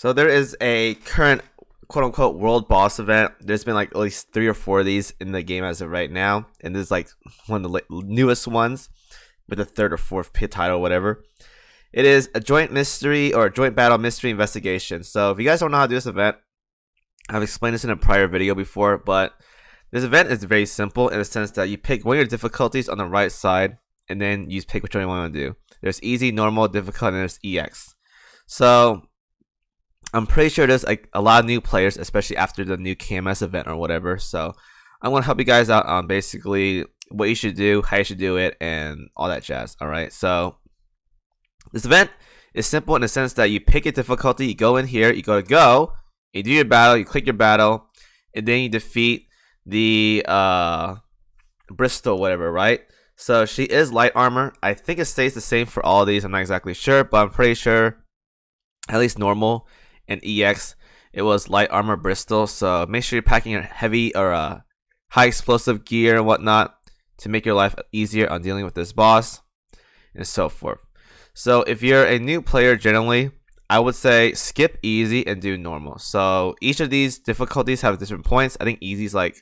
So there is a current quote unquote world boss event. There's been like at least 3 or 4 of these in the game as of right now, and this is like one of the newest ones with the 3rd or 4th pit title, or whatever. It is a joint mystery or joint battle mystery investigation. So if you guys don't know how to do this event, I've explained this in a prior video before, but this event is very simple in the sense that you pick one of your difficulties on the right side, and then you pick which one you want to do. There's easy, normal, difficult, and there's EX. So I'm pretty sure there's like a lot of new players, especially after the new KMS event or whatever. So I'm gonna help you guys out on basically what you should do, how you should do it, and all that jazz. All right. So this event is simple in the sense that you pick a difficulty, you go in here, you go to go, you do your battle, you click your battle, and then you defeat the Bristol, whatever, right? So she is light armor. I think it stays the same for all of these. I'm not exactly sure, but I'm pretty sure at least normal and EX, it was light armor Bristol. So make sure you're packing a heavy or high explosive gear and whatnot to make your life easier on dealing with this boss and so forth. So if you're a new player, generally, I would say skip easy and do normal. So each of these difficulties have different points. I think easy is like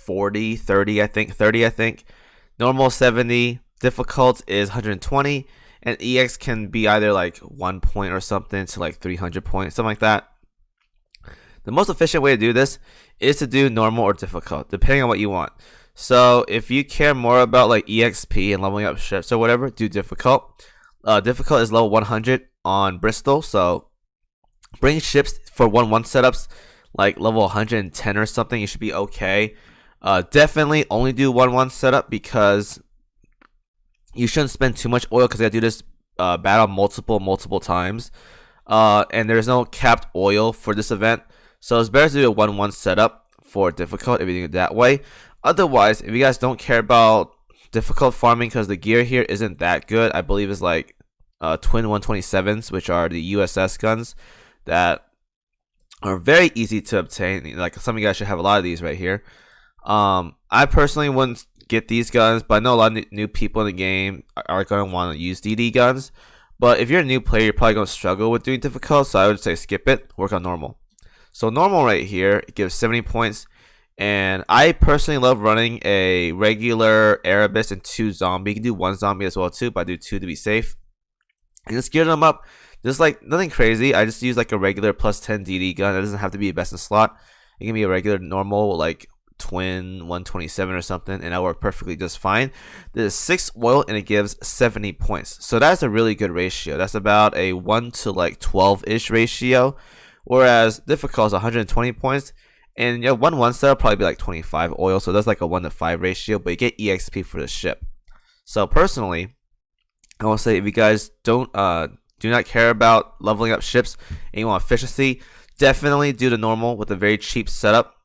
40, 30, I think. 30, I think. Normal 70. Difficult is 120. And EX can be either like 1 point or something to like 300 points, something like that. The most efficient way to do this is to do normal or difficult, depending on what you want. So if you care more about like EXP and leveling up ships or whatever, do difficult. Difficult is level 100 on Bristol. So bring ships for 1-1 setups like level 110 or something. You should be okay. Definitely only do 1-1 setup because you shouldn't spend too much oil because I gotta do this battle multiple times. And there's no capped oil for this event. So it's better to do a 1-1 setup for difficult if you do it that way. Otherwise, if you guys don't care about difficult farming because the gear here isn't that good, I believe it's like twin 127s, which are the USS guns that are very easy to obtain. Like some of you guys should have a lot of these right here. I personally wouldn't get these guns, but I know a lot of new people in the game are going to want to use DD guns. But if you're a new player, you're probably going to struggle with doing difficult, so I would say skip it, work on normal. So normal right here, it gives 70 points. And I personally love running a regular Erebus and 2 zombie. You can do 1 zombie as well too, but I do 2 to be safe. And just gear them up. Just like nothing crazy. I just use like a regular plus 10 DD gun. It doesn't have to be a best in slot. It can be a regular normal like twin 127 or something, and that work perfectly just fine. There's 6 oil and it gives 70 points. So that's a really good ratio. That's about a 1 to like 12-ish ratio. Whereas difficult is 120 points. And 1-1 setup probably be like 25 oil, so that's like a 1-to-5 ratio, but you get EXP for the ship. So personally, I will say if you guys do not care about leveling up ships and you want efficiency, definitely do the normal with a very cheap setup.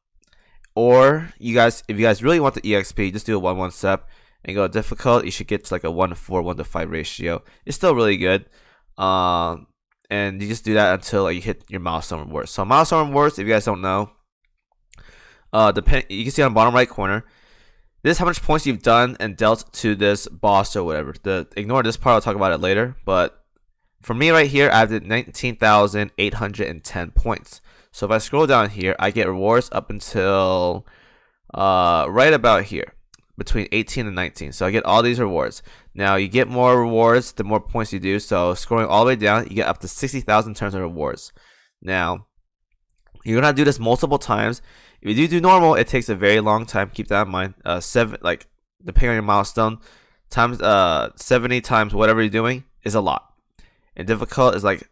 Or if you guys really want the EXP, just do a 1-1 setup and go difficult. You should get to like a 1-to-4, 1-to-5 ratio. It's still really good. And you just do that until like, you hit your milestone rewards. So milestone rewards, if you guys don't know, you can see on the bottom right corner, this is how much points you've done and dealt to this boss or whatever. Ignore this part, I'll talk about it later. But for me right here, I have 19,810 points. So if I scroll down here, I get rewards up until right about here, between 18 and 19. So I get all these rewards. Now you get more rewards the more points you do. So scrolling all the way down, you get up to 60,000 turns of rewards. Now you're gonna do this multiple times. If you do normal, it takes a very long time. Keep that in mind. Depending on your milestone, times 70 times whatever you're doing is a lot. And difficult is like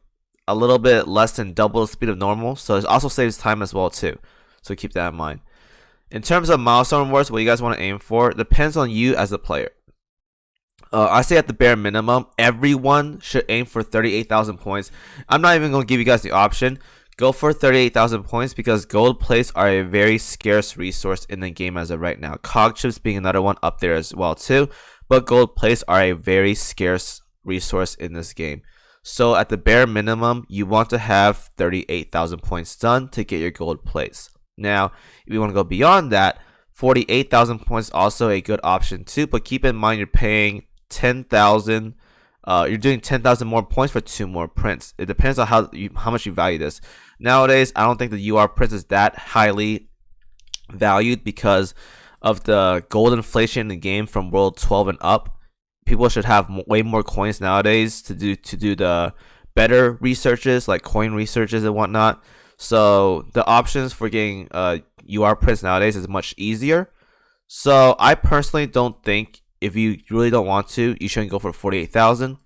a little bit less than double the speed of normal, so it also saves time as well too. So keep that in mind. In terms of milestone rewards, what you guys want to aim for depends on you as a player. I say at the bare minimum, everyone should aim for 38,000 points. I'm not even going to give you guys the option. Go for 38,000 points because gold plates are a very scarce resource in the game as of right now. Cog chips being another one up there as well too. But gold plates are a very scarce resource in this game. So at the bare minimum, you want to have 38,000 points done to get your gold plates. Now, if you want to go beyond that, 48,000 points is also a good option too. But keep in mind you're paying 10,000 you're doing 10,000 more points for 2 more prints. It depends on how much you value this. Nowadays, I don't think the UR prints is that highly valued because of the gold inflation in the game from World 12 and up. People should have way more coins nowadays to do the better researches, like coin researches and whatnot. So the options for getting UR prints nowadays is much easier. So I personally don't think, if you really don't want to, you shouldn't go for 48,000.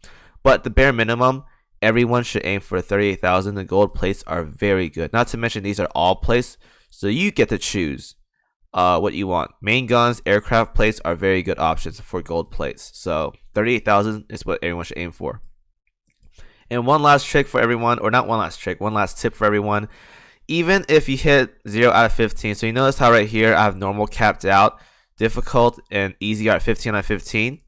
But the bare minimum, everyone should aim for 38,000. The gold plates are very good. Not to mention these are all plates, so you get to choose what you want. Main guns, aircraft plates are very good options for gold plates. So 38,000 is what everyone should aim for. And one last trick for everyone, or not one last trick, one last tip for everyone. Even if you hit 0 out of 15, so you notice how right here I have normal capped out, difficult, and easy at 15 out of 15.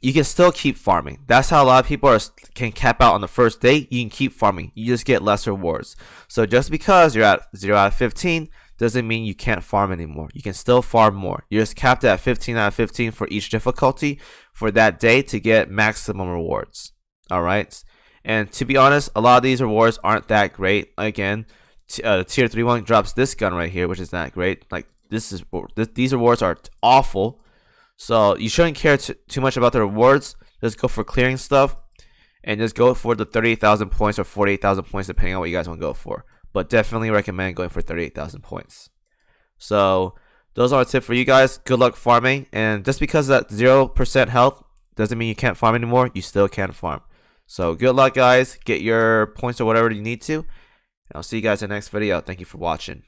You can still keep farming. That's how a lot of people can cap out on the first day. You can keep farming. You just get less rewards. So just because you're at 0 out of 15 doesn't mean you can't farm anymore. You can still farm more. You're just capped at 15 out of 15 for each difficulty for that day to get maximum rewards. Alright? And to be honest, a lot of these rewards aren't that great. Again, tier 3 one drops this gun right here, which is not great. Like, these rewards are awful. So you shouldn't care too much about the rewards. Just go for clearing stuff, and just go for the 38,000 points or 48,000 points, depending on what you guys want to go for. But definitely recommend going for 38,000 points. So those are a tip for you guys. Good luck farming. And just because that 0% health doesn't mean you can't farm anymore. You still can farm. So good luck, guys. Get your points or whatever you need to. And I'll see you guys in the next video. Thank you for watching.